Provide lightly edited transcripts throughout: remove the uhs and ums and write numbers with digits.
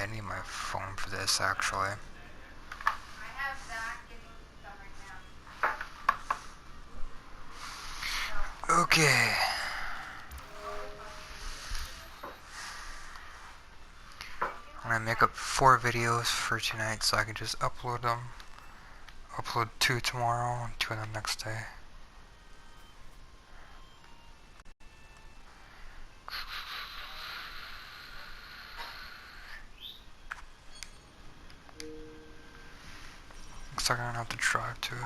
I need my phone for this actually. Okay. I'm gonna make up 4 videos for tonight so I can just upload them. Upload 2 tomorrow and 2 the next day. Looks like I'm gonna have to drive to it.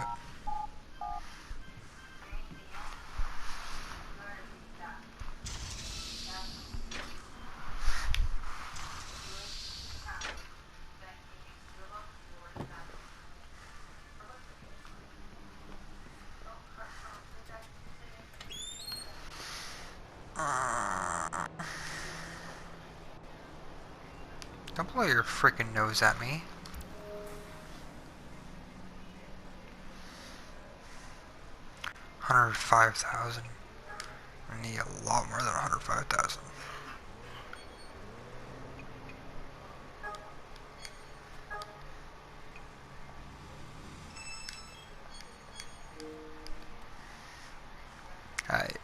Don't blow your freaking nose at me. $105,000. I need a lot more than 105,000. Alright.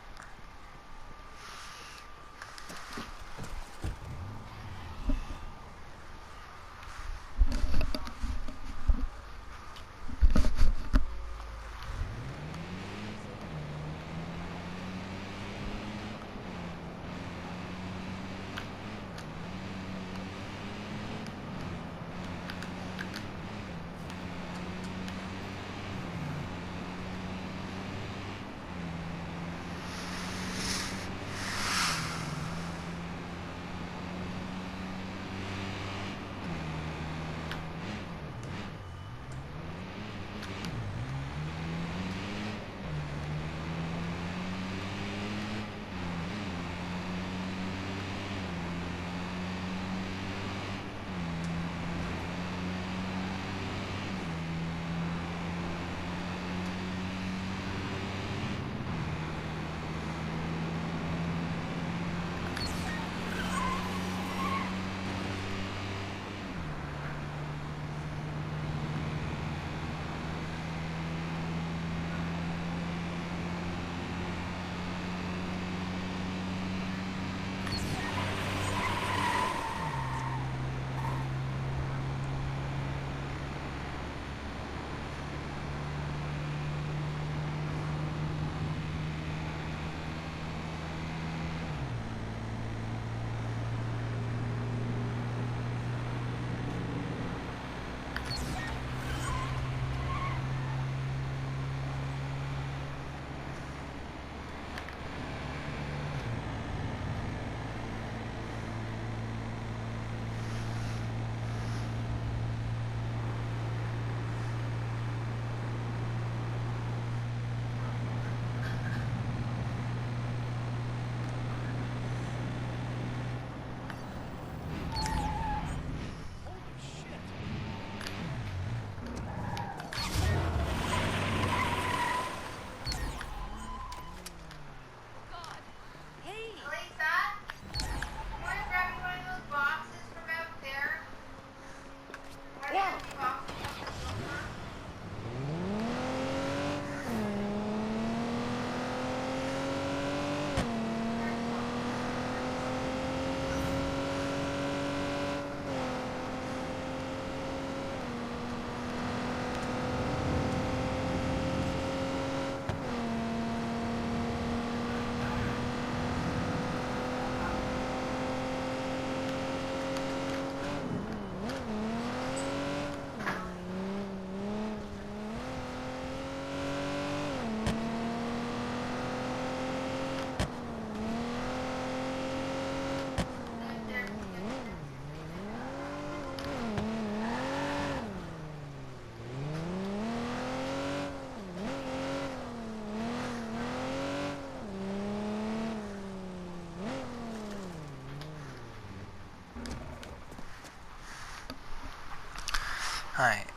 Alright,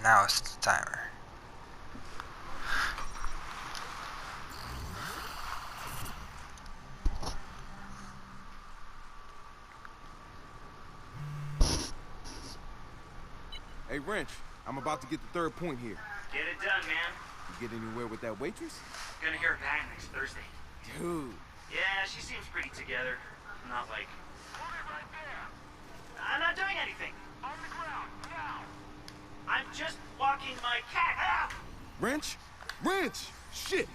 now it's the timer. Hey, Wrench, I'm about to get the third point here. Get it done, man. You get anywhere with that waitress? Gonna hear back next Thursday. Dude. Yeah, she seems pretty together. Not like... I'm not doing anything. On the ground, now. I'm just walking my cat. Ah! Wrench? Wrench! Shit!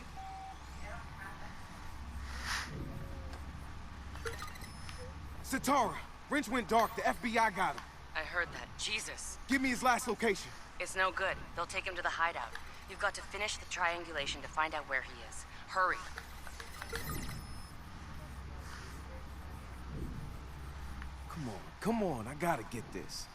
Sitara, Wrench went dark. The FBI got him. I heard that. Jesus. Give me his last location. It's no good. They'll take him to the hideout. You've got to finish the triangulation to find out where he is. Hurry. Come on, I gotta get this.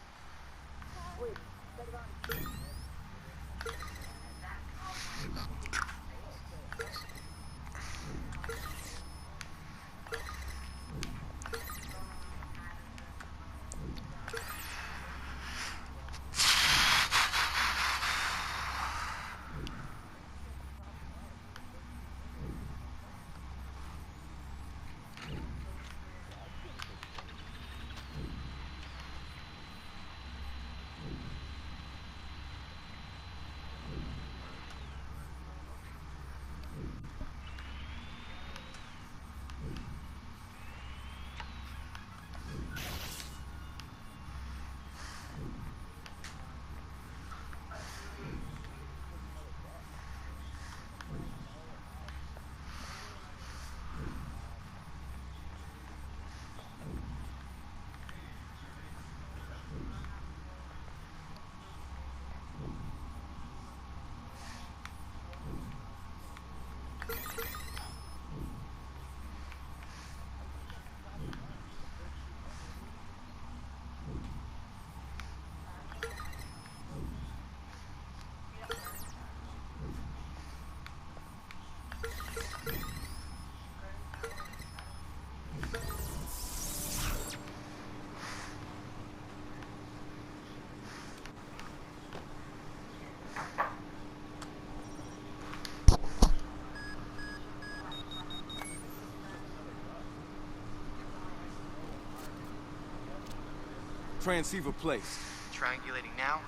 Transceiver placed. Triangulating now.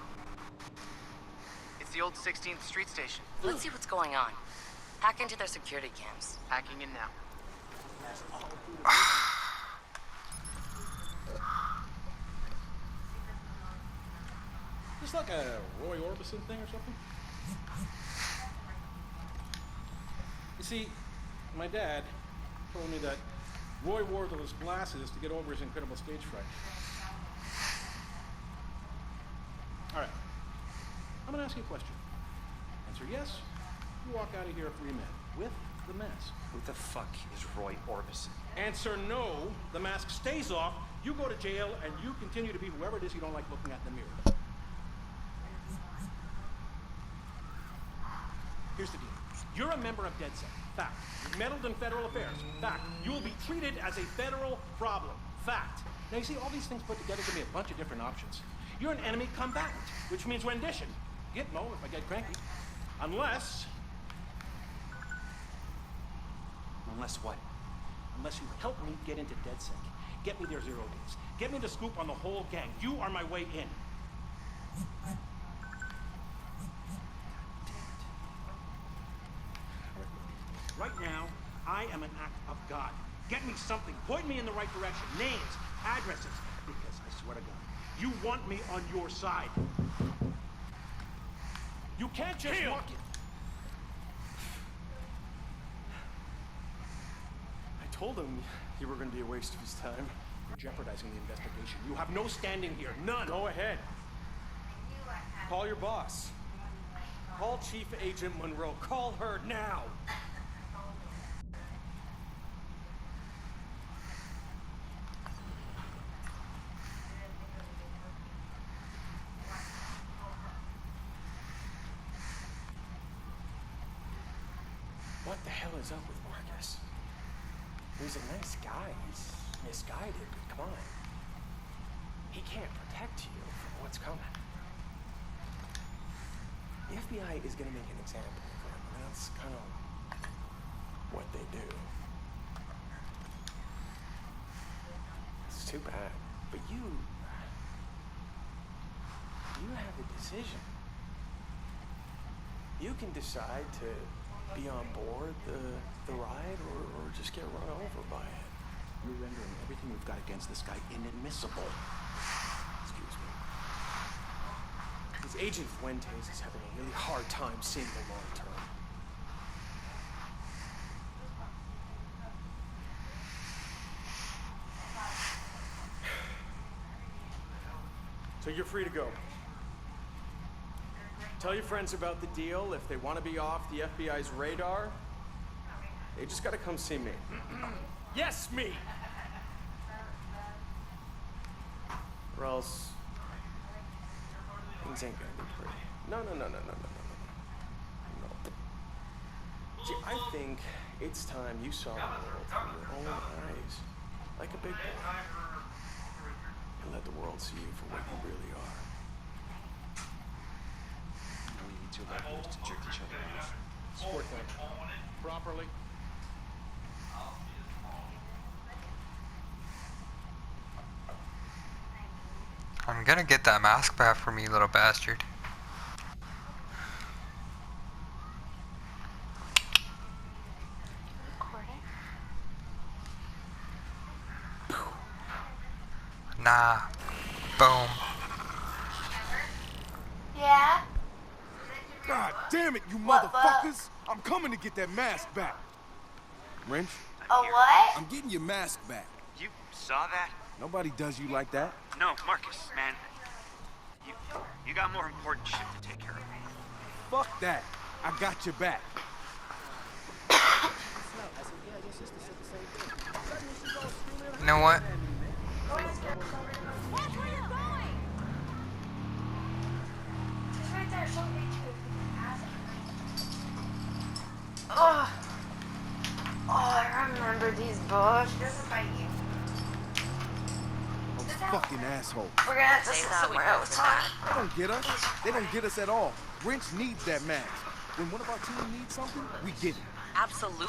It's the old 16th Street station. Let's see what's going on. Hack into their security cams. Hacking in now. Just like a Roy Orbison thing or something? You see, my dad told me that Roy wore those glasses to get over his incredible stage fright. All right. I'm gonna ask you a question. Answer yes, you walk out of here a free man with the mask. Who the fuck is Roy Orbison? Answer no, the mask stays off, you go to jail, and you continue to be whoever it is you don't like looking at in the mirror. Here's the deal. You're a member of DedSec. Fact. You've meddled in federal affairs. Fact. You will be treated as a federal problem. Fact. Now, you see, all these things put together give me a bunch of different options. You're an enemy combatant, which means rendition. Gitmo if I get cranky. Unless what? Unless you help me get into DedSec. Get me their 0 days. Get me the scoop on the whole gang. You are my way in. Right now, I am an act of God. Get me something. Point me in the right direction. Names, addresses. Because I swear to God, you want me on your side. You can't just walk in. I told him you were going to be a waste of his time. You're jeopardizing the investigation. You have no standing here. None. Go ahead. Call your boss. Call Chief Agent Monroe. Call her now. What the hell is up with Marcus? He's a nice guy. He's misguided, but come on. He can't protect you from what's coming. The FBI is going to make an example of him, and that's kind of what they do. It's too bad. But you you have a decision. You can decide to be on board the ride or just get run over by it. We're rendering everything we've got against this guy inadmissible. Excuse me. This Agent Fuentes is having a really hard time seeing the long term. So you're free to go. Tell your friends about the deal. If they want to be off the FBI's radar, they just gotta come see me. Yes, me! Or else things ain't gonna be pretty. No. See, I think it's time you saw the world through your own eyes, like a big boy, and let the world see you for what you really are. We need two levels to jerk each other off. Sport them properly. I'm gonna get that mask back from you, little bastard. Nah. Boom. Yeah? God damn it, you What, motherfuckers! I'm coming to get that mask back. Wrench, A what? I'm getting your mask back. You saw that? Nobody does you like that. No, Marcus, man. You got more important shit to take care of. Fuck that. I got your back. You know what? Watch where you're going! It's right there, so me too. Oh, I remember these books. He doesn't bite you. Fucking asshole. We're gonna have to sit somewhere else. They don't get us. They don't get us at all. Wrench needs that mask. When one of our team needs something, we get it. Absolutely.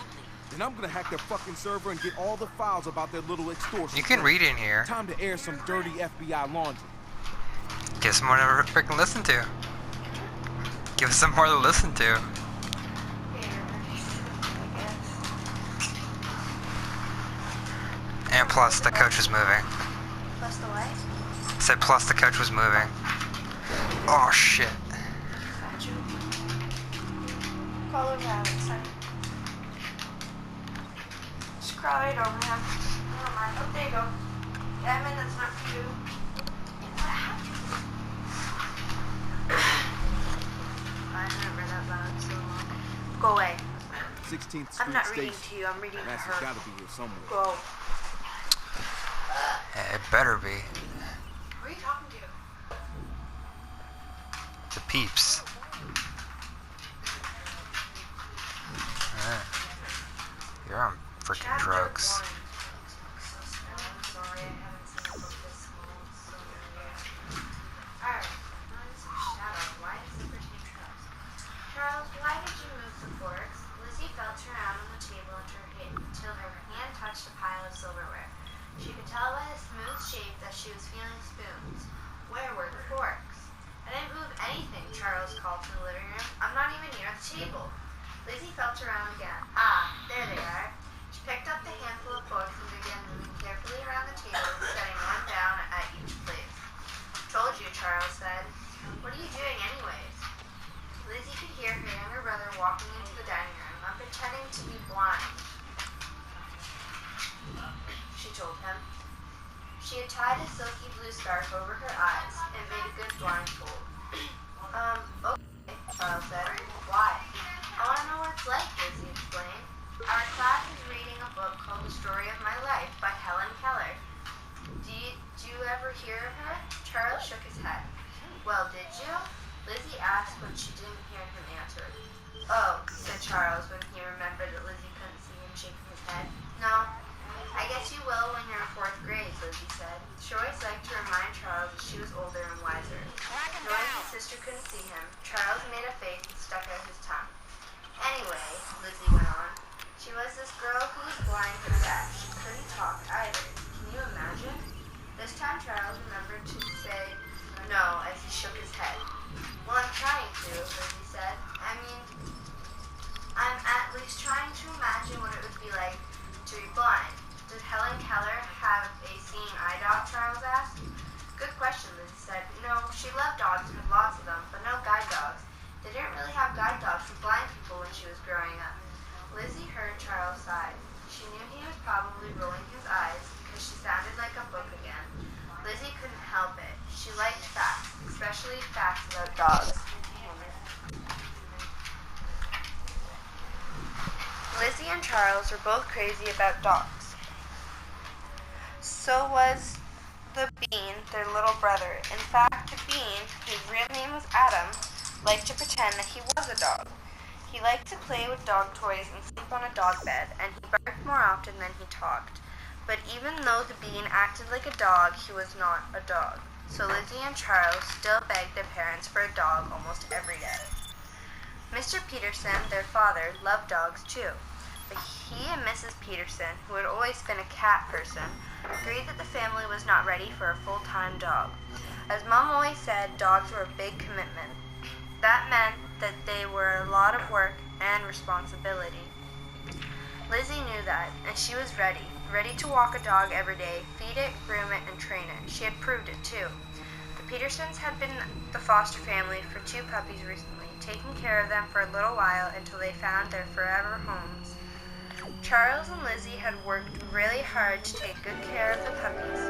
Then I'm gonna hack their fucking server and get all the files about their little extortion. You can read in here. Time to air some dirty FBI laundry. Give us more to freaking listen to. Give us some more to listen to. And plus, the coach was moving. Plus the what? Said plus the coach was moving. Oh shit. Got you. Crawl over that son. Just crawl right over him. Never mind. Oh, there you go. Damn it, that's not for you. What happened? I haven't read that loud in so long. Go away. 16th Street I'm not reading Station. to you, I'm reading to Mask has her. gotta be here somewhere. Go. It better be. Who are you talking to? The peeps. You're on freaking drugs. I'm sorry, I haven't seen a book this small in so many years. Alright, now this is Shadow. Why is it for two Charles? Charles, why did you move the forks? Lizzie felt around on the table until her hand touched a pile of silverware. She could tell by the smooth shape that she was feeling spoons. Where were the forks? I didn't move anything, Charles called from the living room. I'm not even near the table. Lizzie felt around again. Ah, there they are. She picked up the handful of forks and began moving carefully around the table, setting one down at each place. Told you, Charles said. What are you doing anyways? Lizzie could hear her younger brother walking into the dining room. I'm pretending to be blind, she told him. She had tied a silky blue scarf over her eyes and made a good blindfold. Okay, Charles said. Why? I want to know what it's like, Lizzie explained. Our class is reading a book called The Story of My Life by Helen Keller. Do you ever hear of her? Charles shook his head. Well, did you? Lizzie asked, but she didn't hear him answer. Oh, said Charles when he remembered that Lizzie couldn't see him shaking his head. No, I guess you will when you're in 4th grade, Lizzie said. She always liked to remind Charles that she was older and wiser. Knowing his sister couldn't see him, Charles made a face and stuck out his tongue. Anyway, Lizzie went on, she was this girl who was blind and deaf. She couldn't talk either. Can you imagine? This time Charles remembered to say No, as he shook his head. Well, I'm trying to, Lizzie said. I mean, I'm at least trying to imagine what it would be like to be blind. Did Helen Keller have a seeing eye dog, Charles asked. Good question, Lizzie said. No, she loved dogs and had lots of them, but no guide dogs. They didn't really have guide dogs for blind people when she was growing up. Lizzie heard Charles sigh. She knew he was probably rolling his eyes because she sounded like a book again. Lizzie couldn't help it. She liked facts, especially facts about dogs. Lizzie and Charles were both crazy about dogs. So was the Bean, their little brother. In fact, the Bean, whose real name was Adam, liked to pretend that he was a dog. He liked to play with dog toys and sleep on a dog bed, and he barked more often than he talked. But even though the Bean acted like a dog, he was not a dog. So Lizzie and Charles still begged their parents for a dog almost every day. Mr. Peterson, their father, loved dogs too. But he and Mrs. Peterson, who had always been a cat person, agreed that the family was not ready for a full-time dog. As Mom always said, dogs were a big commitment. That meant that they were a lot of work and responsibility. Lizzie knew that, and she was ready to walk a dog every day, feed it, groom it, and train it. She had proved it too. The Petersons had been the foster family for 2 puppies recently, taking care of them for a little while until they found their forever homes. Charles and Lizzie had worked really hard to take good care of the puppies.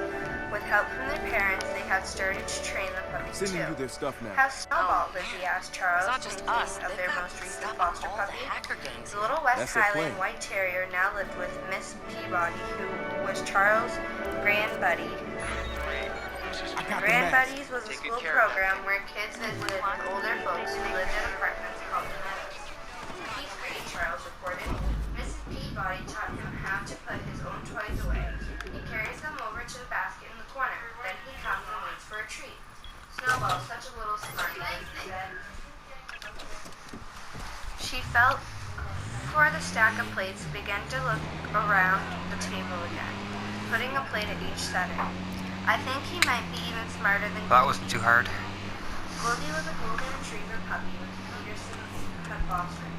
With help from their parents, they had started to train the puppies Sending too. you their stuff now. How's Snowball, Lizzie asked Charles, It's not just thinking us. of They've their got most recent stuff foster on all the puppy. hacker gangs. The little West That's their Highland plan. White Terrier now lived with Miss Peabody, who was Charles' grandbuddy. I got the mask. Grandbuddies was a Take good school care of program where kids visited older folks who lived in apartments called the Meadows. He's great, Charles reported. Mrs. Peabody taught him how to put his own toys away. He carries them over to the basket in the corner. Then he comes and waits for a treat. Snowball's such a little smarty, Lizzie said. She felt for the stack of plates and began to look around the table again, putting a plate at each setting. I think he might be even smarter than That wasn't too hard. Goldie was a golden retriever puppy with Peterson's had fostered.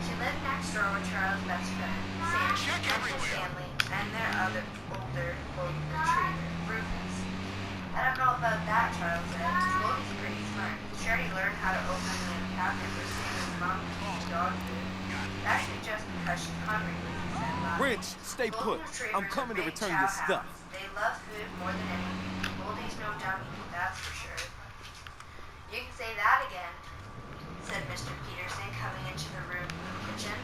She lived next door with Charles' best friend, Sam, Uncle Stanley, and their other older golden retriever, Rufus. I don't know about that, Charles said. Goldie's pretty smart. She already learned how to open the cabinet for Sam's mom to eat dog food. Actually, just because she's hungry, Lizzie said loudly. Wrench, stay put. Golden retrievers I'm coming to are big return your chow stuff. hounds. They love food more than anything. Goldie's no dummy, that's for sure. You can say that again, said Mr. Peterson, coming into the room from the kitchen.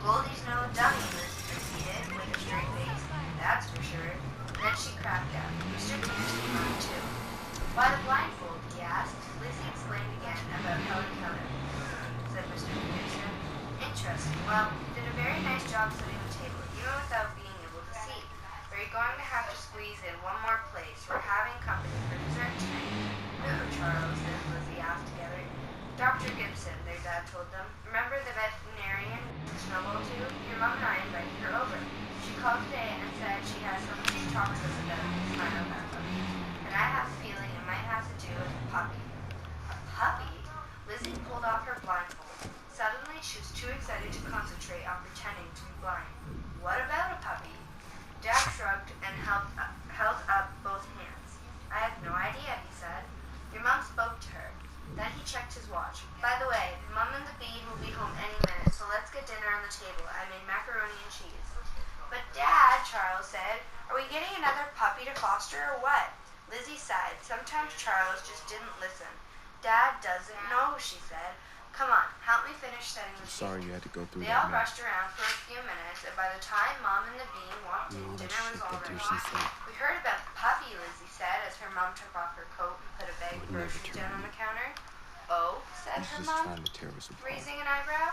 Goldie's no dummy, Lizzie repeated with a straight face. That's for sure. Then she cracked up. Mr. Peterson laughed too. Why the blindfold? He asked. Lizzie explained again about Helen Keller, said Mr. Peterson. Interesting. Well, you did a very nice job setting the table, even without being able to see. Are you going to have to squeeze in one more place? We're having company for dessert tonight. Who, Charles and Lizzie asked together. Dr. Gibson, their dad told them. Remember the veterinarian Snowball too? Your mom and I invited her over. She called today and said she has something to talk to us about. Smiled at them. And I have a feeling it might have to do with a puppy. A puppy? Lizzie pulled off her blindfold. Suddenly, she was too excited to concentrate on pretending to be blind. What about a puppy? Dad shrugged and held up both hands. I have no idea, he said. Your mom spoke to her. Then he checked his watch. By the way, Mom and the Bean will be home any minute, so let's get dinner on the table. I made macaroni and cheese. But Dad, Charles said, are we getting another puppy to foster or what? Lizzie sighed. Sometimes Charles just didn't listen. Dad doesn't know, she said. Come on, help me finish setting the table. Sorry you had to go through They that, all man. rushed around for a few minutes, and by the time Mom and the Bean walked in, No, that dinner was shit all that ready. Peterson said. We heard about the puppy, Lizzie said, as her mom took off her coat and put a bag of Would never groceries turn down on me. the counter. Oh, said He's her just mom, trying to tear us apart. raising an eyebrow.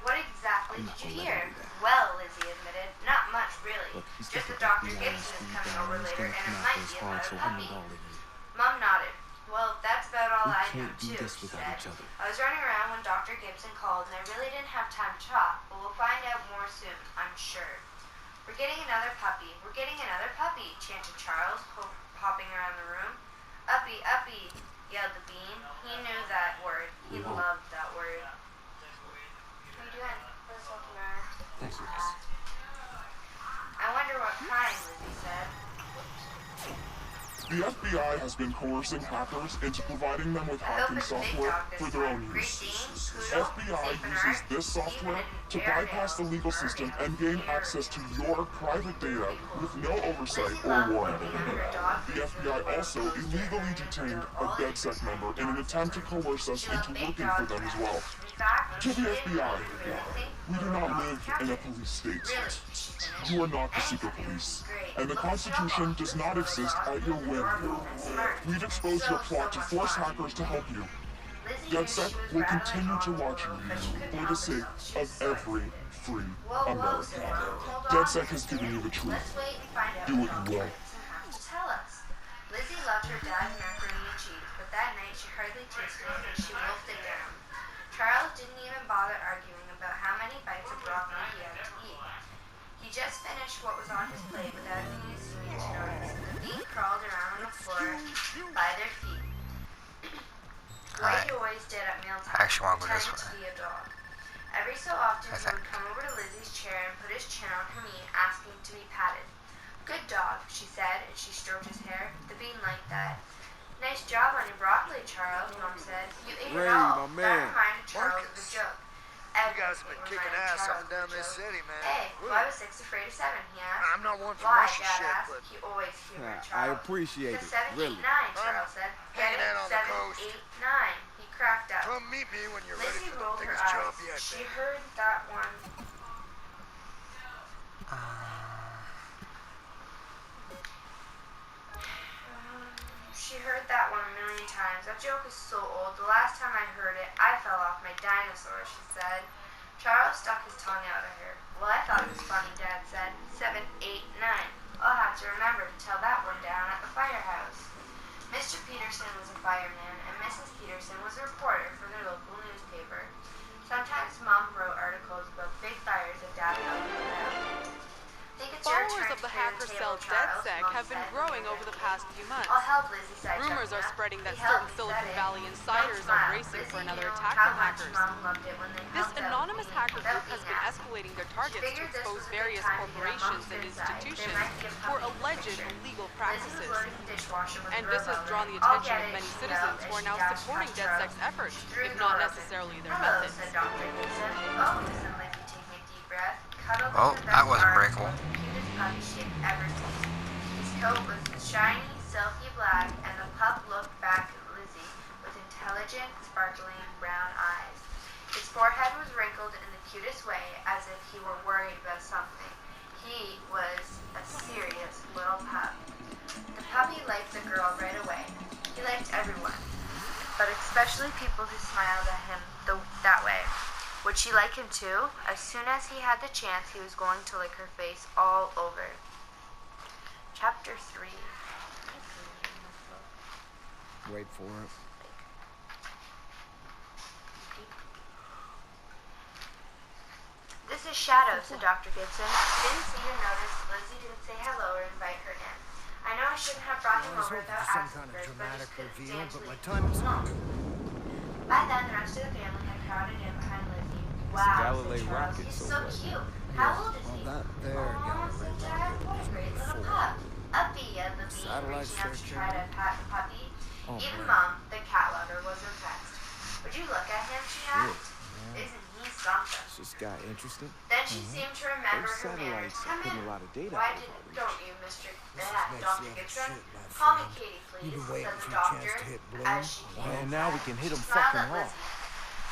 What exactly I'm did not you gonna hear? let him do that. Well, Lizzie admitted, not much really. Look, he's Just that definitely Dr. lying, Gibson is Steve coming Brown. over He's later, gonna and it come might after be us hard, about so a I'm puppy. not all in it. Mom nodded. Well, that's about all We I know can't do too, this she without said. each other. I was running around when Dr. Gibson called, and I really didn't have time to talk, but we'll find out more soon, I'm sure. We're getting another puppy. We're getting another puppy, chanted Charles, hopping around the room. A Uppy, uppy, yelled the bean. He knew that word. He loved that word. What are you doing? What's walking around? Thanks, Lucas. I wonder what kind, Lizzie said. The FBI has been coercing hackers into providing them with hacking software for their own use. FBI uses this software to bypass the legal system and gain access to your private data with no oversight or warning. The FBI also illegally detained a DedSec member in an attempt to coerce us into working for them as well. To the FBI, we do not live in a police state. You are not the super police, and the Constitution does not exist at your whim. We've exposed your plot to force hackers to help you. DedSec will continue to watch you for the sake of every free American. DedSec has given you the truth. Do what you will. Tell us. Lizzie loved her dad's macaroni and cheese, but that night she hardly tasted it and she wolfed it down. Charles didn't even bother arguing about how many bites of broccoli he had to eat. He just finished what was on his plate without even seeming to notice. The bean crawled around on the floor by their feet. Like he always did at mealtime, pretending to be a dog. Every so often he would come over to Lizzie's chair and put his chin on her knee, asking to be patted. Good dog, she said, and she stroked his hair. The bean liked that. Nice job on your broccoli, Charles, Mom said. You ate it all. That reminded Charles of a joke. You guys have been kicking ass up and down this city, man. Hey, why was 6 afraid of 7, he asked. I'm not one for Why, Russian Dad shit, asked. but... He always humored I Charles. appreciate it, The 7, really. 8, 9, Charles said. Get hanging it? out on the 7, coast. 8, 9. He cracked up. Come meet me when you're ready Lizzie for rolled the her biggest job eyes. yet, She baby. heard that one. She heard that one a million times. That joke is so old. The last time I heard it, I fell off my dinosaur, she said. Charles stuck his tongue out at her. Well, I thought it was funny, Dad said. 7, 8, 9. I'll have to remember to tell that one down at the firehouse. Mr. Peterson was a fireman, and Mrs. Peterson was a reporter for their local newspaper. Sometimes Mom wrote articles about big fires that Dad helped put out. Followers of the hacker cell DedSec have been growing over the past few months. I'll help Lizzie, said Rumors are Jessica. spreading that He certain helped, Silicon said it. Valley insiders Don't are smile. bracing for Lizzie another knew attack how from much hackers. Mom loved it when they This helped out anonymous Lizzie hacker without group has being been asked. escalating their targets to Figured this expose was a good various time to get corporations Mom's and good side. There institutions might be a for puppy alleged picture. illegal Lizzie was practices. loading the dishwasher with And her this has lover. drawn the I'll attention get of it, many she citizens yelled who are as now she dashed supporting past Charles. DedSec's efforts, Through if the not door open. necessarily their Hello, methods. said Dr. Gibson. Oh, listened Lizzie, taking a deep breath. Cuddled Oh, in the that best wasn't arms breakable. was the cutest puppy she had ever seen. His coat was shiny, silky black, and the pup looked back at Lizzie with intelligent, sparkling brown eyes. His forehead was wrinkled in the cutest way, as if he were worried about something. He was a serious little pup. The puppy liked the girl right away. He liked everyone, but especially people who smiled at him that way. Would she like him too? As soon as he had the chance, he was going to lick her face all over. Chapter 3. Wait for it. This is Shadow, said Dr. Gibson. Didn't seem to notice Lizzie didn't say hello or invite her in. I know I shouldn't have brought him over without asking first, but I just couldn't stand to leave him alone. By then, the rest of the family had crowded in behind Lizzie. Wow, said Charles. He's so cute. How old is he? That there Oh, said Dad. What a great little pup. Uppy, yelled the bean, reaching out to try to pat the puppy. Even Mom, the cat lover, was impressed. Would you look at him, she asked. Isn't he something? Is this guy interested? Then she seemed to remember Those her manners. satellites are Come putting in. a lot of data Why out of our don't you, Mr. makes Dr. you Gibson? shit, my Call me friend. Katie, please, You've been said waiting the for a chance doctor, to hit Bloom. as she Well, now we can hit him smiled fucking at hard. Lizzie.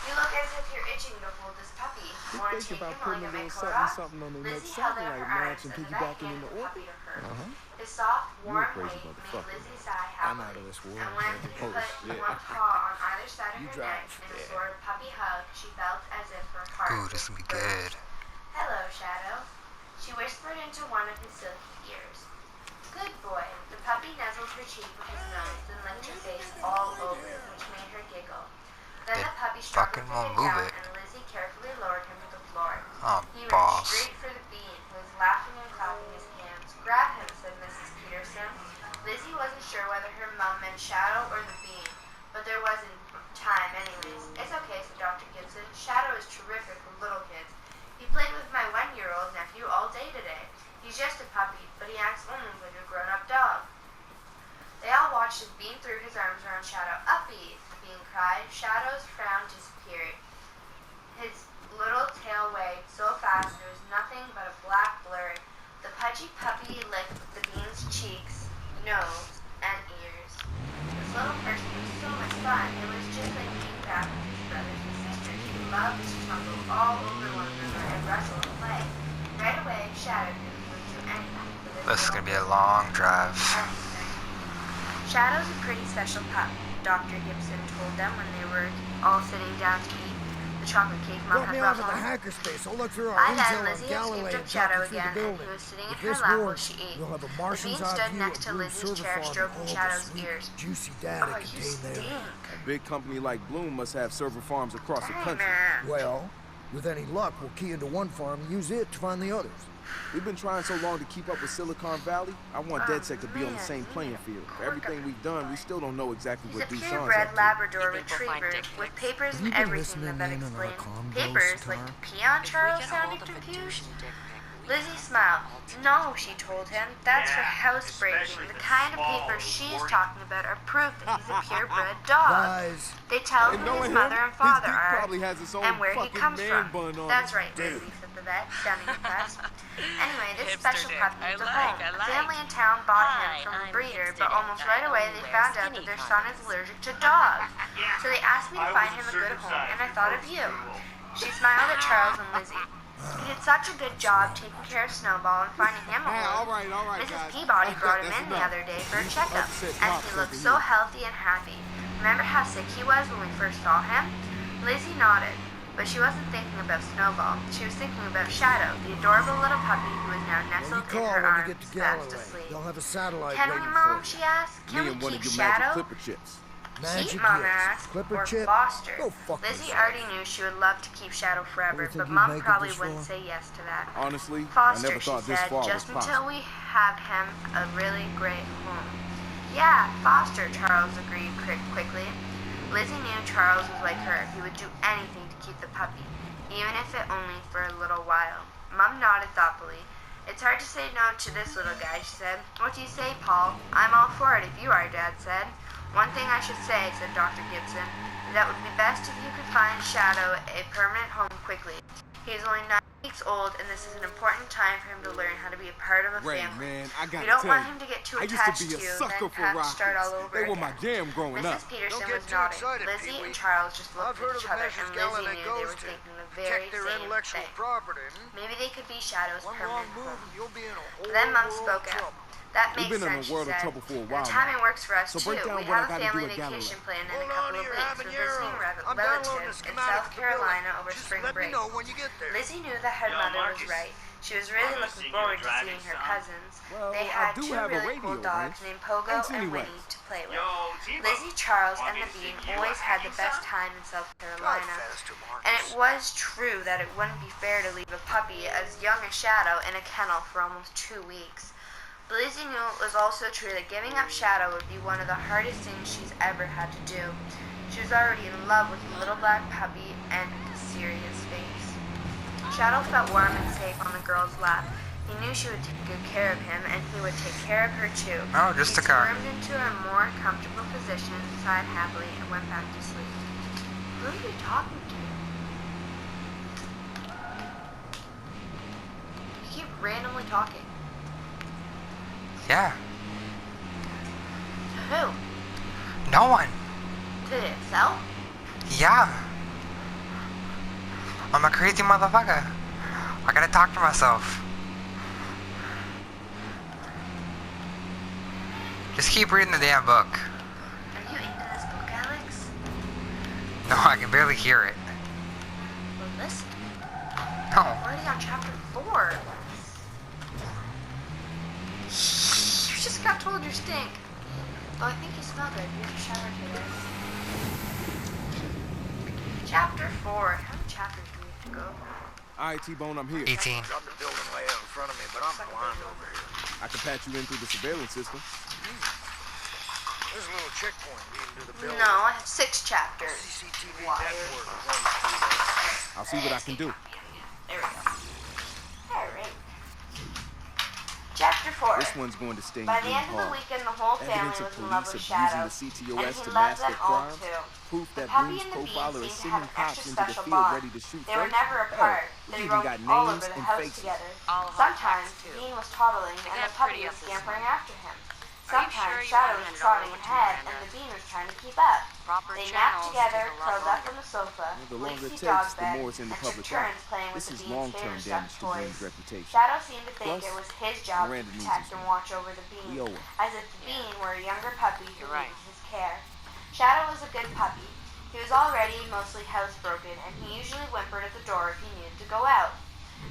You look as if you're itching to hold this puppy. You Want to think take about him while putting you a make little Cora? something on the next Lizzie held out satellite her match arms and and piggybacking handed into the puppy orbit? to her. His soft, You're a warm crazy weight made motherfucker. Lizzie sigh I'm happily. out of this world. And when he Oh, put shit. one paw on either side of You her neck drive. in a Yeah. sort of puppy hug, she felt as if her heart Ooh, this would will be burst. good. Hello, Shadow. She whispered into one of his silky ears. Good boy. The puppy nuzzled her cheek with his nose, then licked her face all over, which made her giggle. Then the puppy struggled fucking to won't get move down, it. and Lizzie carefully lowered him to the floor. Oh, He reached boss. straight for the bean, who was laughing and clapping his hands. Grab him, said Mrs. Peterson. Lizzie wasn't sure whether her mom meant Shadow or the Bean, but there wasn't time anyways. It's okay, said Dr. Gibson. Shadow is terrific with little kids. He played with my 1-year-old nephew all day today. He's just a puppy, but he acts almost like a grown-up dog. They all watched as Bean threw his arms around Shadow. Uppy, Bean cried. Shadow's frown disappeared. His little tail wagged so fast there was nothing but a black blur. The pudgy puppy licked the Bean's cheeks, nose, and ears. This little person was so much fun. It was just like being back with his brothers and sisters. He loved to tumble all over one another and wrestle and play. Right away, Shadow didn't do anything for This is gonna be a long drive. Shadow's a pretty special pup, Dr. Gibson told them when they were all sitting down to eat the chocolate cake Mom Drop had me brought off at the home. hackerspace. I'll look through our By intel then, on Lizzie had Galilee scooped and up Shadow talking through again, the and building. he was sitting in With her this lap while warrant, she ate. we'll have a The Martian's Bean eye stood view next of to Bloom's Lizzie's server chair, farm and stroking all the Shadow's sweet, ears. juicy data Oh, you contained there. stink. A big company like Bloom must have server farms across the country. Well, with any luck, we'll key into one farm and use it to find the others. We've been trying so long to keep up with Silicon Valley. I want DedSec to be on the same playing field. For everything we've done, we still don't know exactly He's what a Duchan's purebred up to. Labrador Retriever with papers Have you and been everything listening that in on our explained. combos, Papers like Tara? peon Charles sounded confused. Lizzie smiled. No, she told him. That's for housebreaking. The kind of papers she's talking about are proof that he's a purebred dog. Guys. They tell And who his knowing mother him, and father his dick are probably has its own and where he fucking comes man from. bun on That's it. right, Lizzie, said the vet, sounding impressed. Anyway, this Hipster special dick. puppy I needs a like, home. I A like. family in town bought Hi, him from a I'm breeder, hipster but dick. almost I right away only they wear found out skinny that their son is condoms. allergic to dogs. So they asked me to find him a good home, and I thought of you. She smiled at Charles and Lizzie. He did such a good job taking care of Snowball and finding him a home. all right, Mrs. guys. Peabody brought him That's in the enough. other day for a checkup, Upset and pops he looked over so here. healthy and happy. Remember how sick he was when we first saw him? Lizzie nodded, but she wasn't thinking about Snowball. She was thinking about Shadow, the adorable little puppy who was now Well, you nestled in call her when you arms, get to fast Galloway. asleep. They'll have a satellite Can we, waiting Mom? for She asked. Can Me we and one keep of your magic Shadow? Clipper chips. Magic Keep, Mom yes. asked, Clipper or chip? foster. Go fuck Lizzie yourself. already knew she would love to keep Shadow forever, What do you but think Mom you'd make it probably this wouldn't far? say yes to that. Honestly, Foster, I never she thought this said, far just was until possible. we have him a really great home. Yeah, Foster, Charles agreed quickly. Lizzie knew Charles was like her. He would do anything to keep the puppy, even if it only for a little while. Mom nodded thoughtfully. It's hard to say no to this little guy, she said. What do you say, Paul? I'm all for it if you are, Dad said. One thing I should say, said Dr. Gibson, is that it would be best if you could find Shadow a permanent home quickly. He is only 9 weeks old, and this is an important time for him to learn how to be a part of a Ray, family. man, I gotta We don't tell want you, him to get too I used attached to be a you and sucker then for have to start all Rockies. over They were again. my jam growing up. Mrs. Peterson Don't get was too nodding. excited, Lizzie Pee-wee. and Charles just I've looked heard at of each the other, measures and Lizzie Galilee knew they goes were to thinking the very protect their same intellectual thing. property. Maybe they could be Shadow's One wrong permanent move, home. and you'll be in a whole Then Mom world spoke of up. trouble. That We've makes been in sense, a world she of said. trouble for a And while the timing now. works for us, So too. break down We what I have a gotta do family at Galloway. vacation planned in a Hold on couple to of your weeks. We're visiting I'm downloading relatives the in schematic South of the building. Carolina over Just spring let break. me know when you get there. Lizzie knew that her mother was Marcus. right. She was really I'm looking seeing forward you to seeing driving, her son. cousins. Well, They I had do two have a really cool radio, dogs Vince. named Pogo Thanks and anyway. Winnie to play with. Yo, T-Bone. Lizzie, Charles, Want and me the to Bean sing you always a had the happy best song? time in South God Carolina. faster, Marcus. And it was true that it wouldn't be fair to leave a puppy as young as Shadow in a kennel for almost 2 weeks. But Lizzie knew it was also true that giving up Shadow would be one of the hardest things she's ever had to do. She was already in love with the little black puppy and his serious face. Shadow felt warm and safe on the girl's lap. He knew she would take good care of him, and he would take care of her too. Oh, just he a car. squirmed into a more comfortable position, sighed happily, and went back to sleep. Who are you talking to? You keep randomly talking. Yeah. To who? No one. To yourself? Yeah. I'm a crazy motherfucker. I gotta talk to myself. Just keep reading the damn book. Are you into this book, Alex? No, I can barely hear it. Well, listen. No. We're already on chapter 4. You just got told you stink. Oh, I think you smell good. You have a shower today. Chapter 4. How many chapters do we have to go? All right, T-Bone, I'm here. 18. Got the building way out in front of me, but I'm blind over here. I can patch you in through the surveillance system. Jesus There's a little checkpoint leading to the building. No, I have 6 chapters. CCTV network runs through there. I'll see what I can do. There we go. Alright. Chapter 4. This one's going to sting By the you end of the hard. weekend, the whole family Evidence of was in love police with abusing Shadow, the and CTOS he to loved mask them their all crimes. too. Proof The that puppy Boone's and the bee profiler is seemed to have sending an cops extra into the special field bond. ready to shoot They were first. never apart. We They even roamed got all over names the and house faces. together. All hot Sometimes cats, too. Bean was toddling They and get the puppy pretty was up this scampering morning. after him. Are you Sometimes sure you Shadow wanna was hand it over trotting to ahead Miranda? and the Bean was trying to keep up. Proper They channels napped together, take a lot curled up longer. on the sofa, The longer Lacey it takes, dog the bed, more it's in the and public took turns eye. playing with This the is Bean's long-term favorite damage stuffed to toys. Boone's reputation. Shadow seemed to think Plus, it was his job to Miranda needs protect his and help. watch over the Bean, We owe her. as if the Bean were a younger puppy who You're right. needed his care. Shadow was a good puppy. He was already mostly housebroken, and he usually whimpered at the door if he needed to go out.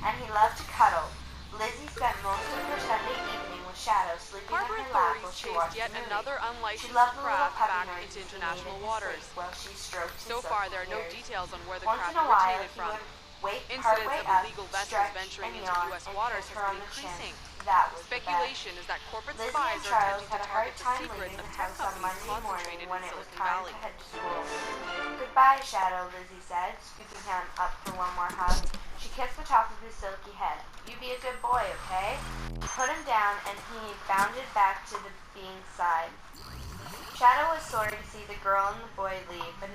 And he loved to cuddle. Lizzie spent most of her Sunday evening with Shadow, sleeping Harbor on her lap while authorities she chased watched yet the movie. another She unlicensed loved the little craft puppy back noises into he made international in his waters. sleep while she stroked his So far, there are no silky ears. details on where the Once craft in a while, originated he from. would wake Incidents partway of up, illegal vessels stretch, venturing and into yawn, U.S. and waters kiss has her on been the chin. increasing. That was the best. Speculation is that corporate Lizzie spies and are Charles attempting had to a hard target the time secrets leaving of the tech house on companies Monday morning concentrated when in it was Silicon time Valley. to head to school. Goodbye, Shadow, Lizzie said, scooping him up for one more hug. She kissed the top of his silky head. You be a good boy, okay? She put him down, and he bounded back to the Bean's side. Shadow was sorry to see the girl and the boy leave, but